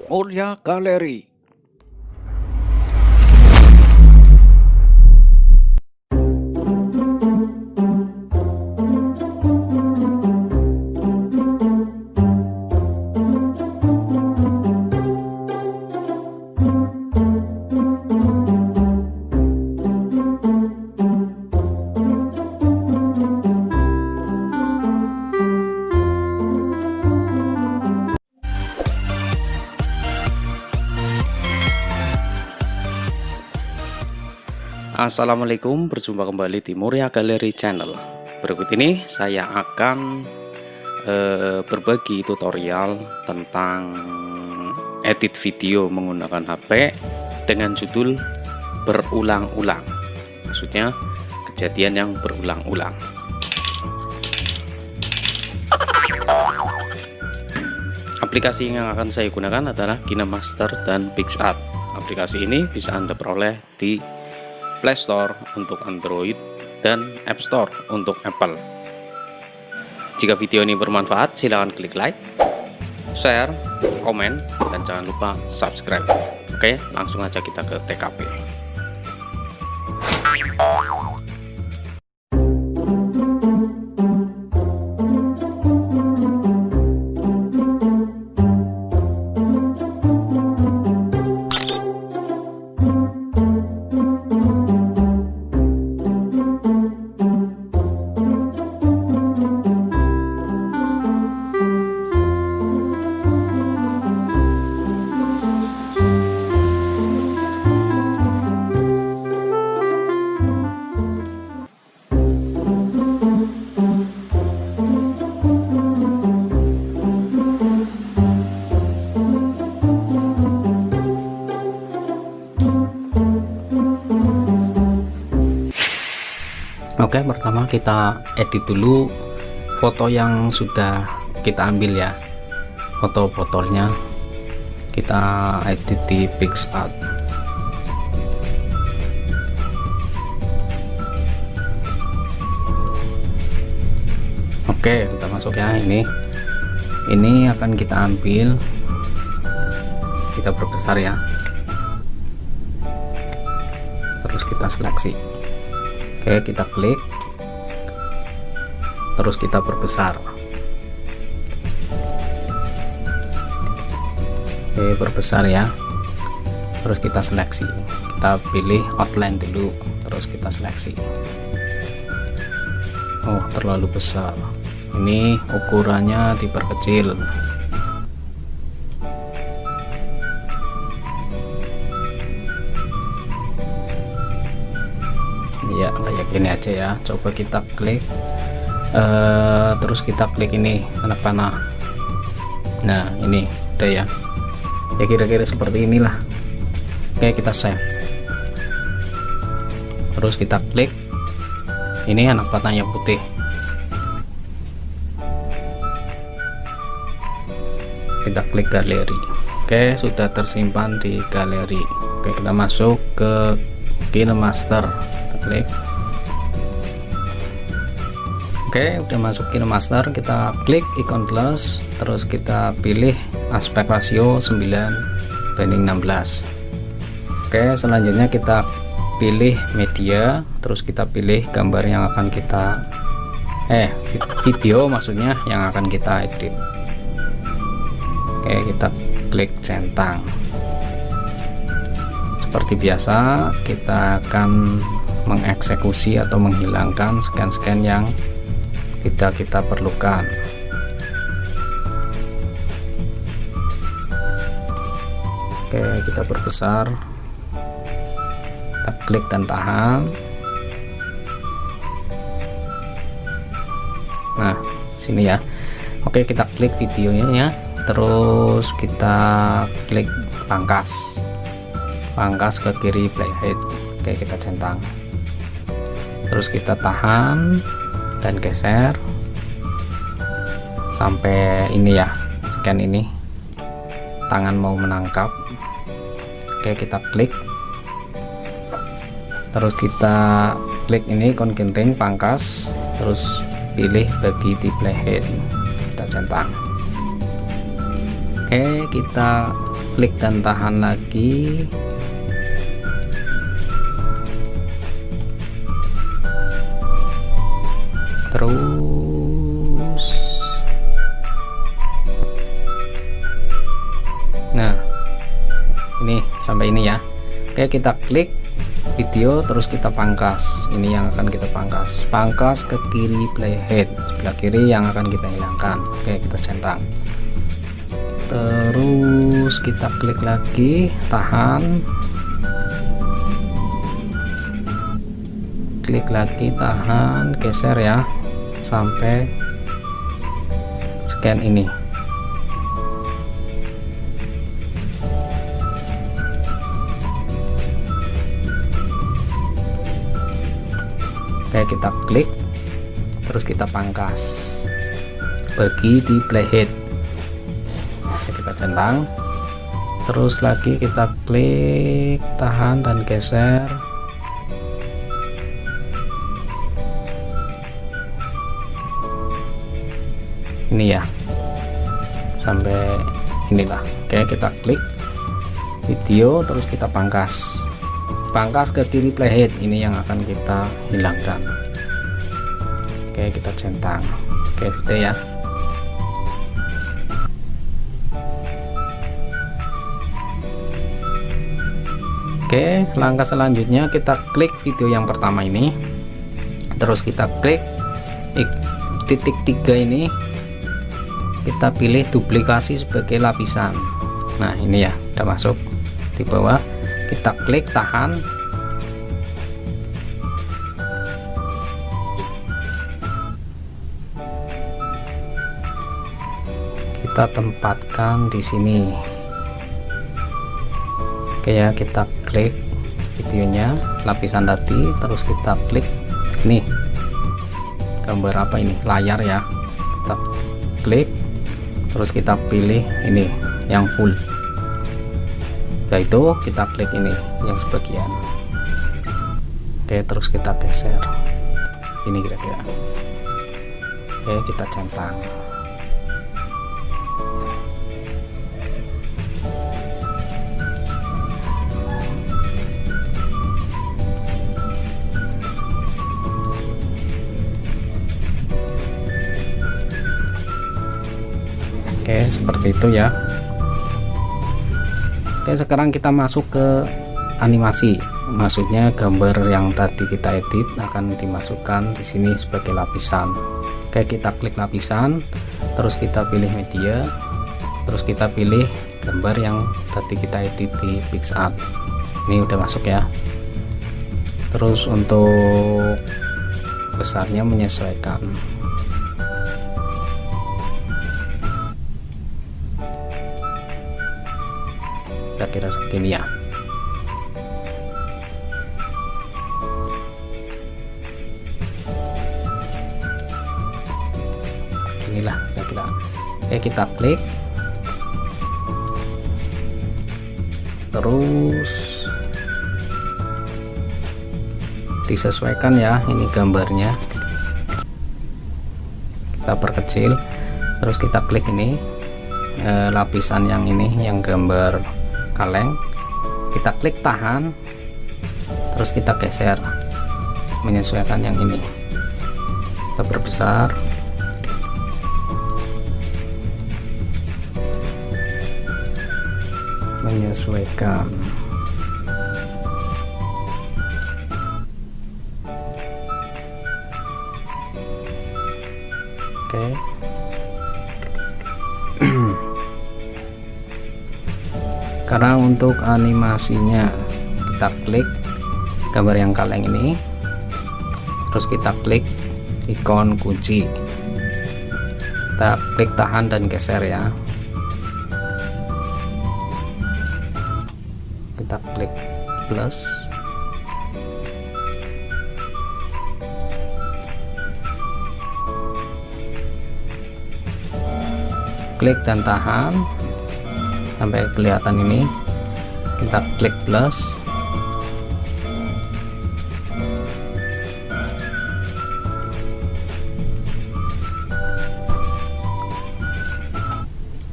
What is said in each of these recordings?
Mulia Galeri. Assalamualaikum, berjumpa kembali di Muria Galeri Channel. Berikut ini saya akan berbagi tutorial tentang edit video menggunakan HP dengan judul berulang-ulang. Maksudnya kejadian yang berulang-ulang. Aplikasi yang akan saya gunakan adalah KineMaster dan PicsArt. Aplikasi ini bisa Anda peroleh di Play Store untuk Android dan App Store untuk Apple. Jika video ini bermanfaat, silahkan klik like, share, komen, dan jangan lupa subscribe. Oke, langsung aja kita ke TKP. Oke, pertama kita edit dulu foto yang sudah kita ambil ya. Foto botolnya kita edit di PicsArt. Oke, kita masuk ya. Ini akan kita ambil, kita perbesar ya, terus kita seleksi. Oke, kita klik, terus kita perbesar. Oke, perbesar ya, terus kita seleksi. Kita pilih outline dulu, terus kita seleksi. Oh, terlalu besar. Ini ukurannya diperkecil. Ya, kayak gini aja ya. Coba kita klik, terus kita klik ini tanda panah. Nah, ini udah ya. Ya kira-kira seperti inilah. Oke, kita save. Terus kita klik. Ini anak panah yang putih. Kita klik galeri. Oke, sudah tersimpan di galeri. Oke, kita masuk ke KineMaster. Klik. Oke, udah masuk KineMaster, kita klik ikon plus, terus kita pilih aspek rasio 9:16. Oke, selanjutnya kita pilih media, terus kita pilih gambar yang akan kita video maksudnya yang akan kita edit. Oke, kita klik centang. Seperti biasa, kita akan mengeksekusi atau menghilangkan scan-scan yang tidak kita perlukan. Oke, kita perbesar, kita klik dan tahan. Nah, sini ya. Oke, kita klik videonya ya, terus kita klik pangkas ke kiri playhead. Oke, kita centang, terus kita tahan dan geser sampai ini ya, scan ini tangan mau menangkap. Oke, kita klik, terus kita klik ini ikon genting pangkas, terus pilih bagi di playhead, kita centang. Oke, kita klik dan tahan lagi. Terus nah ini sampai ini ya. Oke, kita klik video terus kita pangkas. Ini yang akan kita pangkas ke kiri playhead, sebelah kiri yang akan kita hilangkan. Oke, kita centang, terus kita klik lagi, tahan, klik lagi, tahan, geser ya sampai scan ini. Oke, kita klik terus kita pangkas bagi di playhead. Oke, kita centang, terus lagi kita klik, tahan dan geser ini ya sampai inilah. Oke, kita klik video terus kita pangkas ke kiri playhead, ini yang akan kita hilangkan. Oke, kita centang. Oke, sudah ya. Oke, langkah selanjutnya kita klik video yang pertama ini, terus kita klik titik 3 ini, kita pilih duplikasi sebagai lapisan. Nah, ini ya udah masuk di bawah. Kita klik, tahan, kita tempatkan di sini. Oke ya, kita klik videonya, lapisan tadi, terus kita klik nih gambar apa ini, layar ya, kita klik terus kita pilih ini yang full, yaitu kita klik ini yang sebagian. Oke, terus kita geser ini kira-kira. Oke, kita centang. Oke, seperti itu ya. Oke, sekarang kita masuk ke animasi. Maksudnya gambar yang tadi kita edit akan dimasukkan di sini sebagai lapisan. Oke, kita klik lapisan, terus kita pilih media, terus kita pilih gambar yang tadi kita edit di PicsArt. Ini udah masuk ya. Terus untuk besarnya menyesuaikan. Kira segini ya. Inilah kira-kira. Oke, kita klik terus disesuaikan ya, ini gambarnya kita perkecil, terus kita klik ini lapisan yang ini yang gambar kaleng, kita klik, tahan, terus kita geser menyesuaikan yang ini, kita perbesar, menyesuaikan. Oke. Sekarang untuk animasinya, kita klik gambar yang kaleng ini, terus kita klik ikon kunci, kita klik, tahan dan geser ya, kita klik plus, klik dan tahan sampai kelihatan ini, kita klik plus,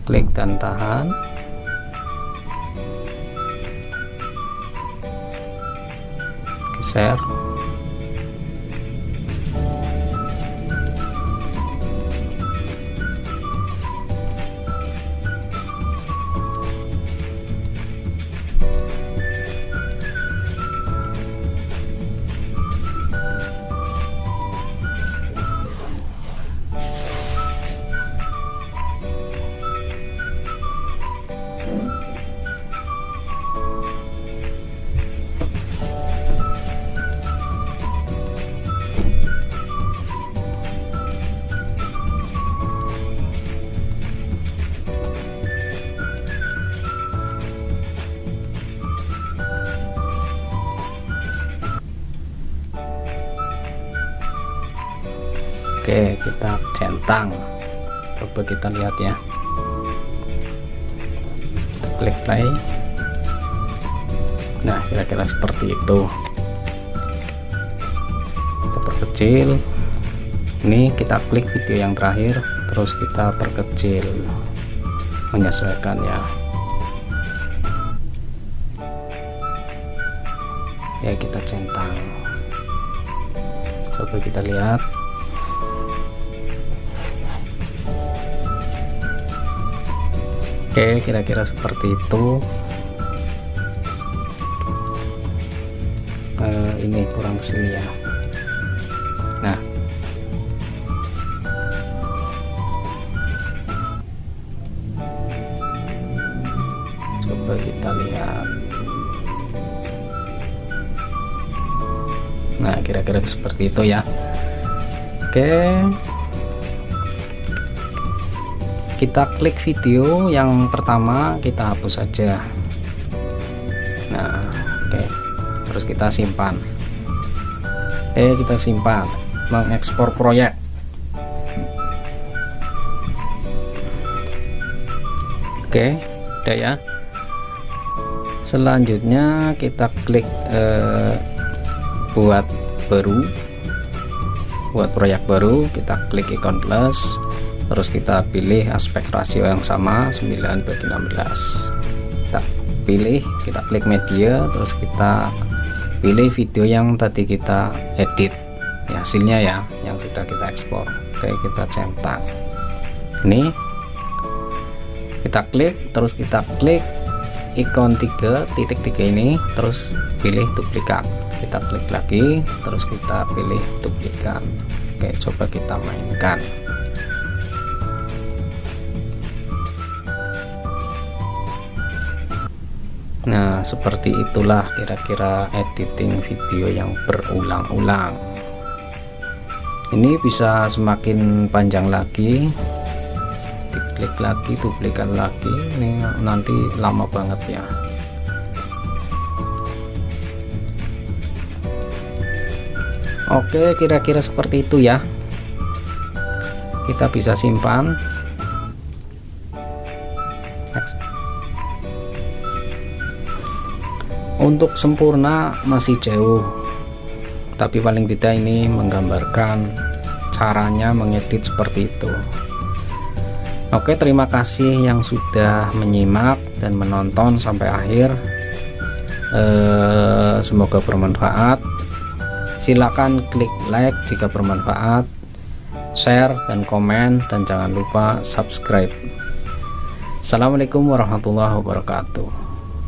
klik dan tahan, share. Oke, kita centang, coba kita lihat ya. Kita klik play. Nah, kira-kira seperti itu. Kita perkecil. Ini kita klik video yang terakhir, terus kita perkecil, menyesuaikan ya. Ya, kita centang. Coba kita lihat. Oke, kira-kira seperti itu. Ini kurang kesini ya. Nah, coba kita lihat. Nah, kira-kira seperti itu ya. Oke, kita klik video yang pertama, kita hapus saja. Nah, oke, terus kita simpan. Kita simpan, mengekspor proyek. Oke, udah ya. Selanjutnya kita klik buat baru, buat proyek baru. Kita klik ikon plus, terus kita pilih aspek rasio yang sama 9:16. Kita pilih, kita klik media, terus kita pilih video yang tadi kita edit ya, hasilnya ya, yang sudah kita ekspor. Oke, kita centang. Ini kita klik, terus kita klik ikon 3.3 ini, terus pilih duplikat. Kita klik lagi, terus kita pilih duplikat. Oke, coba kita mainkan. Nah, seperti itulah kira-kira editing video yang berulang-ulang. Ini bisa semakin panjang lagi, diklik lagi, duplikat lagi. Ini nanti lama banget ya. Oke, kira-kira seperti itu ya. Kita bisa simpan. Next. Untuk sempurna masih jauh, tapi paling tidak ini menggambarkan caranya mengedit seperti itu. Oke, terima kasih yang sudah menyimak dan menonton sampai akhir. Semoga bermanfaat. Silakan klik like jika bermanfaat, share dan komen, dan jangan lupa subscribe. Assalamualaikum warahmatullahi wabarakatuh.